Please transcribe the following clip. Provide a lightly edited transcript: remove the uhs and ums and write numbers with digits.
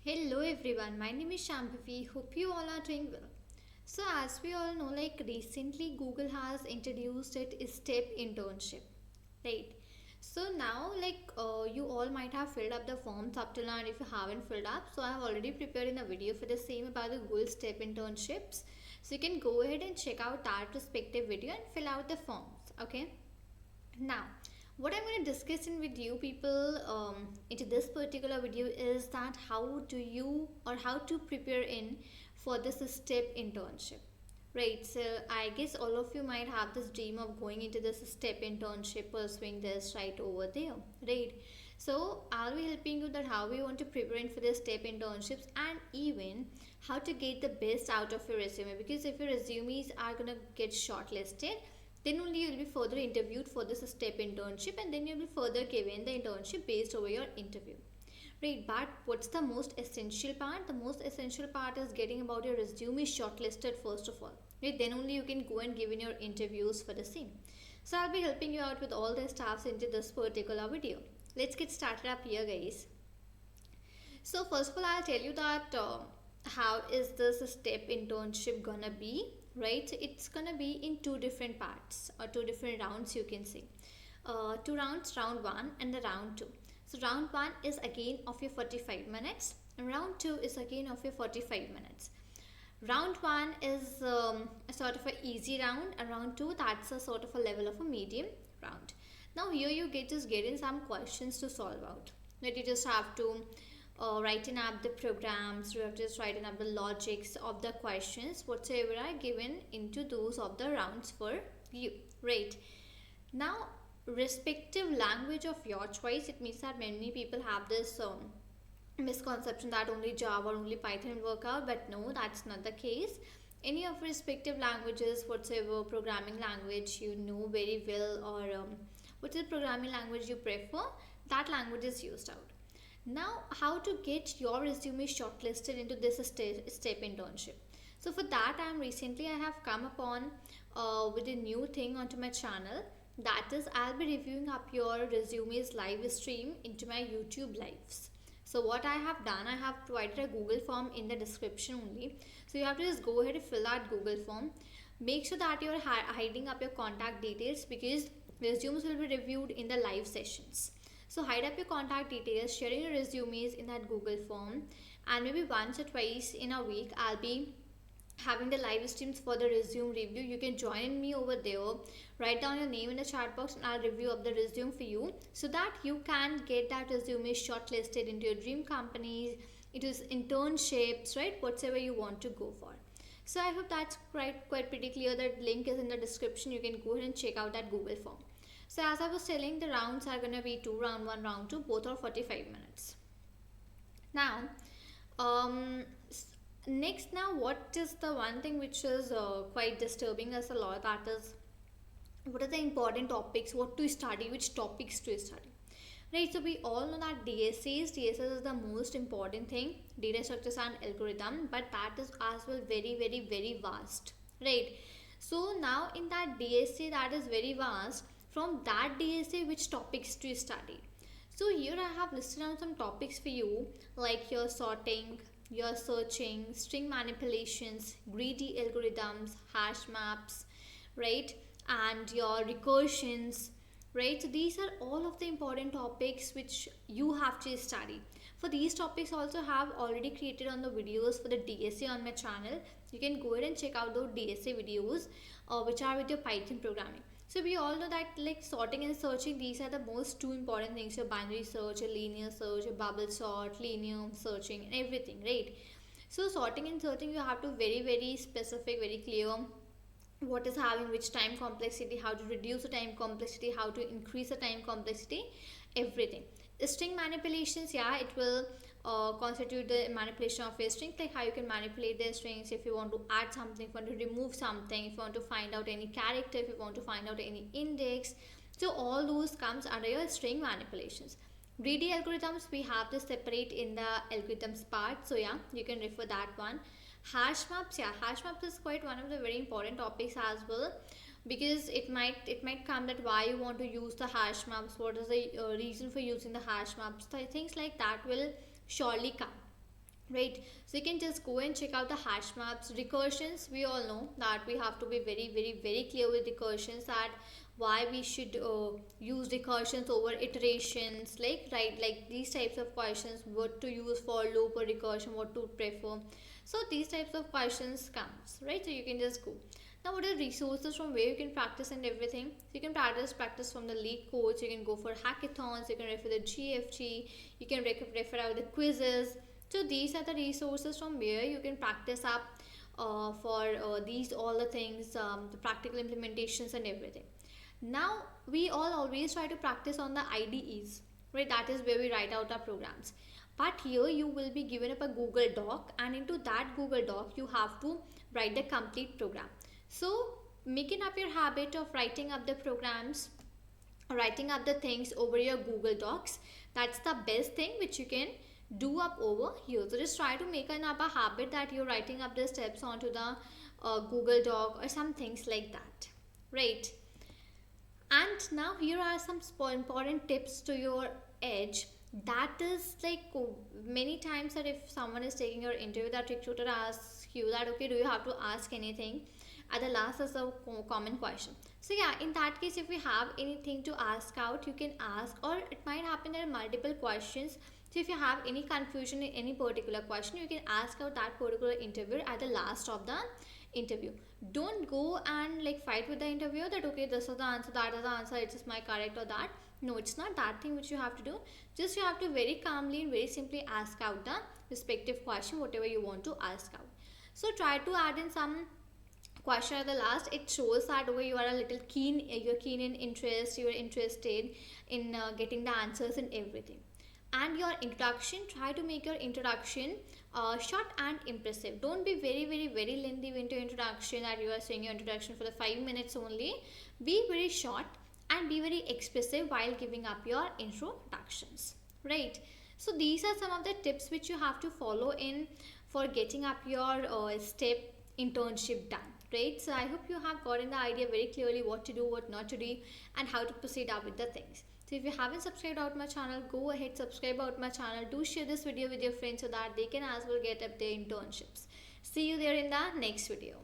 Hello everyone, my name is Shambhavi. Hope you all are doing well. So as we all know, recently Google has introduced it STEP Internship, right? So now you all might have filled up the forms up till now, and if you haven't filled up, so I have already prepared in a video for the same about the Google STEP Internships. So you can go ahead and check out that respective video and fill out the forms. Okay. Now, what I'm going to discuss in with you people into this particular video is that how do you or how to prepare in for this STEP internship. Right, so I guess all of you might have this dream of going into this STEP internship, pursuing this right over there, right? So I'll be helping you that how we want to prepare in for the STEP internships and even how to get the best out of your resume, because if your resumes are gonna get shortlisted, then only you'll be further interviewed for this STEP internship, and then you'll be further given the internship based over your interview, right? But what's the most essential part? The most essential part is getting about your resume shortlisted first of all, right? Then only you can go and give in your interviews for the same. So I'll be helping you out with all the stuffs into this particular video. Let's get started up here, guys. So first of all, I'll tell you that how is this STEP internship gonna be, right? So it's gonna be in two different parts or two different rounds, you can say. Two rounds, round one and the round two. So round one is again of your 45 minutes, and round two is again of your 45 minutes. Round one is a sort of an easy round, and round two, that's a sort of a level of a medium round. Now here you just get in some questions to solve out. That you just have to writing up the programs, you have to just writing up the logics of the questions whatsoever are given into those of the rounds for you, right? Now, respective language of your choice, it means that many people have this misconception that only Java or only Python will work out, but no, that's not the case. Any of respective languages, whatsoever programming language you know very well, or which is programming language you prefer, that language is used out. Now, how to get your resume shortlisted into this STEP internship? So for that, I have come upon with a new thing onto my channel. That is, I'll be reviewing up your resumes live stream into my YouTube lives. So what I have done, I have provided a Google form in the description only. So you have to just go ahead and fill that Google form. Make sure that you're hiding up your contact details, because resumes will be reviewed in the live sessions. So hide up your contact details, sharing your resumes in that Google form, and maybe once or twice in a week I'll be having the live streams for the resume review. You can join me over there, write down your name in the chat box, and I'll review up the resume for you so that you can get that resume shortlisted into your dream companies, into internships, right? Whatever you want to go for. So I hope that's quite pretty clear. That link is in the description. You can go ahead and check out that Google form. So as I was telling, the rounds are going to be two, round one, round two, both are 45 minutes. Now, next, now what is the one thing which is quite disturbing us a lot, that is, what are the important topics, what to study, which topics to study. Right, so we all know that DSAs is the most important thing, data structures and algorithm, but that is as well very vast, right? So now in that DSA that is very vast, from that DSA which topics to study. So here I have listed down some topics for you, like your sorting, your searching, string manipulations, greedy algorithms, hash maps, right, and your recursions, right? So these are all of the important topics which you have to study. For these topics also have already created on the videos for the DSA on my channel. You can go ahead and check out those DSA videos which are with your Python programming. So we all know that like sorting and searching, these are the most two important things: your binary search, your linear search, your bubble sort, linear searching, and everything, right? So sorting and searching, you have to very specific, very clear what is having which time complexity, how to reduce the time complexity, how to increase the time complexity, everything. String manipulations, yeah, it will constitute the manipulation of a string, like how you can manipulate the strings if you want to add something, if you want to remove something, if you want to find out any character, if you want to find out any index. So all those comes under your string manipulations. Greedy algorithms, we have this separate in the algorithms part, so yeah, you can refer that one. Hash maps, yeah, hash maps is quite one of the very important topics as well, because it might come that why you want to use the hash maps, what is the reason for using the hash maps. So things like that will surely come. right? So you can just go and check out the hash maps. Recursions, we all know that we have to be very very very clear with recursions, that why we should use recursions over iterations, like, right, like these types of questions, what to use for loop or recursion, what to prefer. So these types of questions comes, right? So you can just go. Now, what are resources from where you can practice and everything? So you can practice from the league codes. You can go for hackathons. You can refer the GFG. You can refer out the quizzes. So these are the resources from where you can practice up for these all the things, the practical implementations and everything. Now we all always try to practice on the IDEs, right? That is where we write out our programs. But here you will be given up a Google Doc, and into that Google Doc you have to write the complete program. So making up your habit of writing up the programs, writing up the things over your Google Docs, that's the best thing which you can do up over here. So just try to make up a habit that you're writing up the steps onto the Google Doc or some things like that, right? And now here are some important tips to your edge. That is like, many times that if someone is taking your interview, that recruiter asks you that, okay, do you have to ask anything at the last as a common question. So yeah, in that case, if you have anything to ask out, you can ask, or it might happen there are multiple questions. So if you have any confusion in any particular question, you can ask out that particular interviewer at the last of the interview. Don't go and like fight with the interviewer that, okay, this is the answer, that is the answer, it is my correct or that. No, it's not that thing which you have to do. Just you have to very calmly and very simply ask out the respective question, whatever you want to ask out. So try to add in some question at the last. It shows that, okay, you are a little keen, you're keen in interest, you're interested in getting the answers and everything. And your introduction, try to make your introduction short and impressive. Don't be very very very lengthy into introduction, that you are saying your introduction for the 5 minutes only. Be very short and be very expressive while giving up your introductions, right? So these are some of the tips which you have to follow in for getting up your STEP internship done, right? So I hope you have gotten the idea very clearly what to do, what not to do, and how to proceed up with the things. So if you haven't subscribed out my channel, go ahead, subscribe out my channel. Do share this video with your friends so that they can as well get up their internships. See you there in the next video.